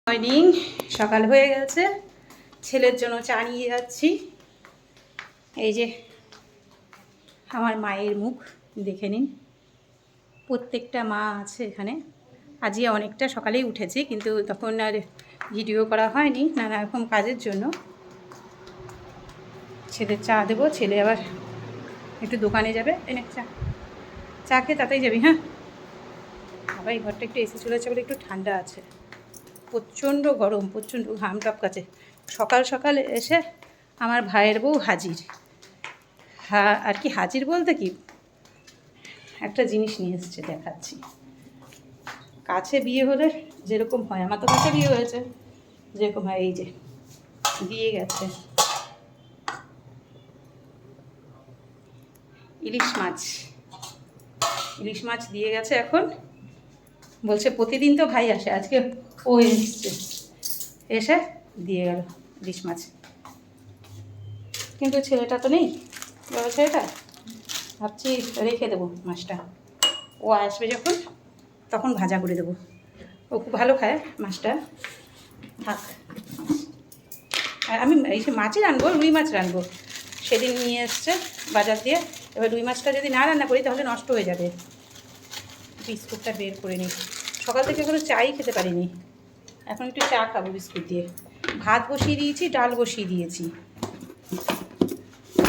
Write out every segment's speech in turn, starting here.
Morning, সকাল হয়ে গেছে। ছেলের জন্য চা নিয়ে যাচ্ছি। এই যে আমার মায়ের মুখ দেখে নিন। প্রত্যেকটা মা আছে এখানে। আজকে অনেকটা সকালেই উঠেছি, কিন্তু তখন আর ভিডিও করা হয়নি নানা রকম কাজের জন্য। ছেলের চা দেবো, ছেলে আবার একটু দোকানে যাবে। এনে চা চা খেয়ে তাতেই যাবি? হ্যাঁ, আবার এই ঘরটা একটু এসি চলেছে বলে একটু ঠান্ডা আছে। প্রচণ্ড গরম, প্রচণ্ড ঘাম টপকাচ্ছে। সকাল সকাল এসে আমার ভাইয়ের বউ হাজির। হ্যাঁ, আর কি হাজির বলতে কি, একটা জিনিস নিয়ে এসেছে, দেখাচ্ছি। কাছে বিয়ে হলে যেরকম হয়, আমার তো কাছে বিয়ে হয়েছে, যেরকম হয় এই যে দিয়ে গেছে ইলিশ মাছ। ইলিশ মাছ দিয়ে গেছে। এখন বলছে প্রতিদিন তো ভাই আসে, আজকে ও এসছে, এসে দিয়ে গেল ইলিশ মাছ। কিন্তু ছেলেটা তো নেই, বড় ছেলেটা। ভাবছি রেখে দেবো মাছটা, ও আসবে যখন তখন ভাজা করে দেবো। ও খুব ভালো খায় মাছটা, থাক। আর আমি এই সে মাছই রানবো, রুই মাছ রানবো। সেদিন নিয়ে এসছে বাজার দিয়ে। এবার রুই মাছটা যদি না রান্না করি তাহলে নষ্ট হয়ে যাবে। বিস্কুটটা বের করে নিই। সকাল থেকে কোনো চাই খেতে পারিনি, এখন একটু চা খাবো বিস্কুট দিয়ে। ভাত বসিয়ে দিয়েছি, ডাল বসিয়ে দিয়েছি।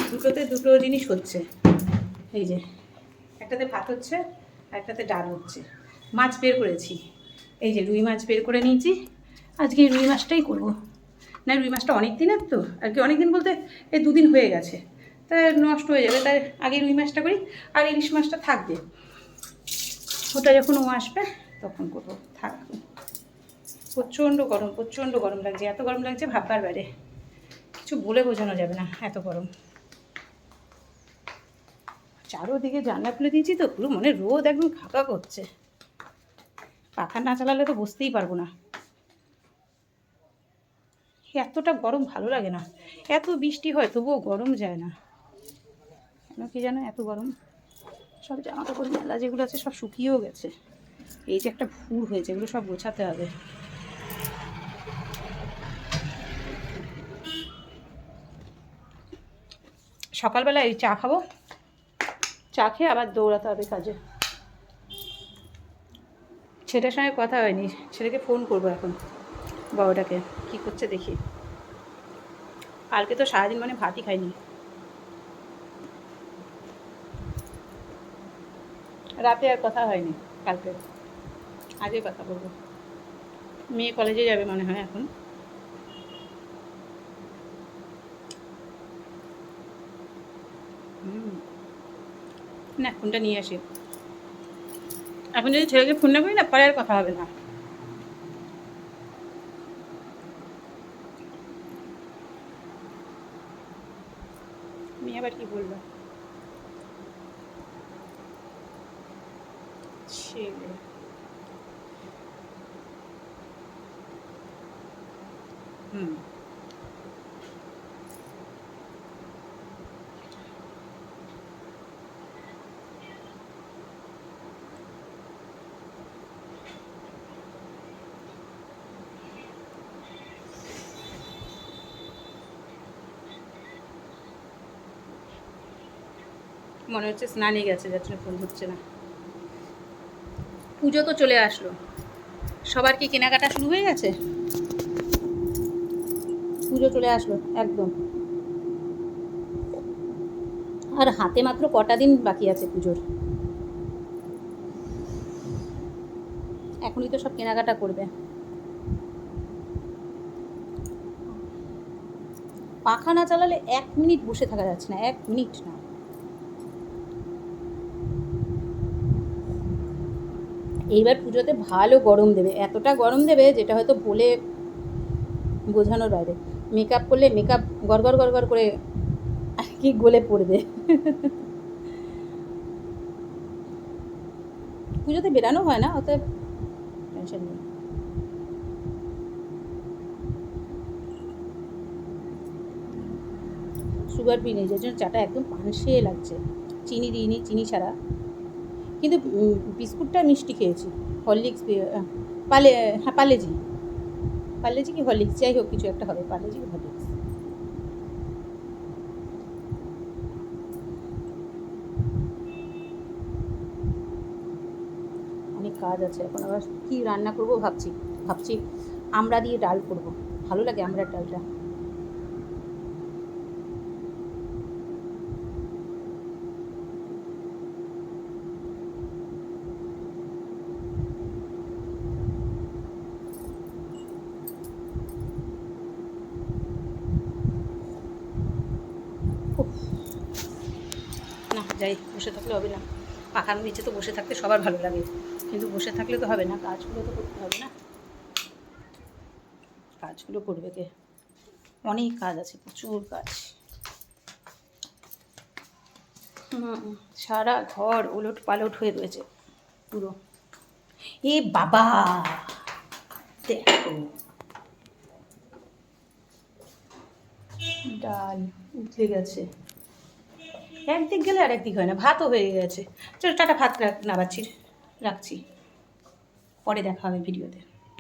দুটোতে দুটো জিনিস হচ্ছে। এই যে একটাতে ভাত হচ্ছে আর একটাতে ডাল হচ্ছে। মাছ বের করেছি, এই যে রুই মাছ বের করে নিয়েছি। আজকে রুই মাছটাই করব। না, রুই মাছটা অনেক দিনের তো, আর কি অনেক দিন বলতে এই 2 দিন হয়ে গেছে, তাই নষ্ট হয়ে যাবে। তাই আগে রুই মাছটা করি, আর ইলিশ মাছটা থাকবে, ওটা যখন ও আসবে তখন করবো। থাক। প্রচণ্ড গরম, প্রচণ্ড গরম লাগছে। এত গরম লাগছে ভাববার বাইরে, কিছু বলে বোঝানো যাবে না, এত গরম। চারোদিকে জানলা খুলে দিয়েছি তো, পুরো মনে রোদ একদম খাকা করছে। পাখা না চালালে তো বসতেই পারবো না। এতটা গরম ভালো লাগে না। এত বৃষ্টি হয় তবুও গরম যায় না, কেন কি জানো এত গরম। সব জামা কাপড় মেলা যেগুলো আছে সব শুকিয়েও গেছে। এই যে একটা ভুর হয়েছে, এগুলো সব গোছাতে হবে। সকালবেলা এই চা খাবো, চা খেয়ে আবার দৌড়াতে হবে কাজে। ছেলের সঙ্গে কথা হয়নি, ছেলেকে ফোন করবো এখন, বড়টাকে। কি করছে দেখি। কালকে তো সারাদিন মানে ভাতই খাইনি। রাতে আর কথা হয়নি কালকে, আজকে কথা বলবো। মেয়ে কলেজে যাবে মনে হয় এখন। না, ফোনটা নিয়ে আসি। এখন যদি ছেলেকে ফোন না করি না, পরে আর কথা হবে না। মেয়ে আবার কি বললো? ছেলে মনে হচ্ছে স্নানে গেছে, যার জন্য ফোন হচ্ছে না। পুজো তো চলে আসলো, সবার কি কেনাকাটা শুরু হয়ে গেছে? পুজো চলে আসলো একদম, আর হাতে মাত্র কটা দিন বাকি আছে পুজোর। এখনই তো সব কেনাকাটা করবে। পাখা না চালালে 1 মিনিট বসে থাকা যাচ্ছে না, 1 মিনিট না। এইবার পুজোতে ভালো গরম দেবে, এতটা গরম দেবে যেটা হয়তো বলে বোঝানোর বাইরে। মেকআপ করলে মেকআপ গড়গড় গড়গড় করে আর কি গলে পড়বে। পুজোতে বেরানো হয় না, অতএব টেনশন নেই। সুগার ফ্রি নেই, যার জন্য চাটা একদম পানসে লাগছে। চিনি দিইনি, চিনি ছাড়া। কিন্তু বিস্কুটটা মিষ্টি খেয়েছি। হরলিক্স পালে, হ্যাঁ পালেজি। পার্লেজি কি হরলিক্স, যাই হোক কিছু একটা হবে, পার্লেজি কি হরলিক্স। অনেক কাজ আছে এখন, আবার কি রান্না করব ভাবছি। ভাবছি আমড়া দিয়ে ডাল করব, ভালো লাগে আমড়ার ডালটা। উফ, না যাই, বসে থাকলে হবে না। পাখার নিচে তো বসে থাকতে সবার ভালো লাগে, কিন্তু বসে থাকলে তো হবে না, কাজগুলো তো করতে হবে না। কাজগুলো করবে কে? অনেক কাজ আছে, প্রচুর কাজ। সারা ঘর ওলট পালট হয়ে রয়েছে পুরো। এ বাবা, দেখো ডাল উঠে গেছে, একদিক গেলে আর একদিক হয় না, ভাতও হয়ে গেছে। চলো টাটা, ভাত নাবাচ্ছি, রাখছি, পরে দেখা হবে ভিডিওতে।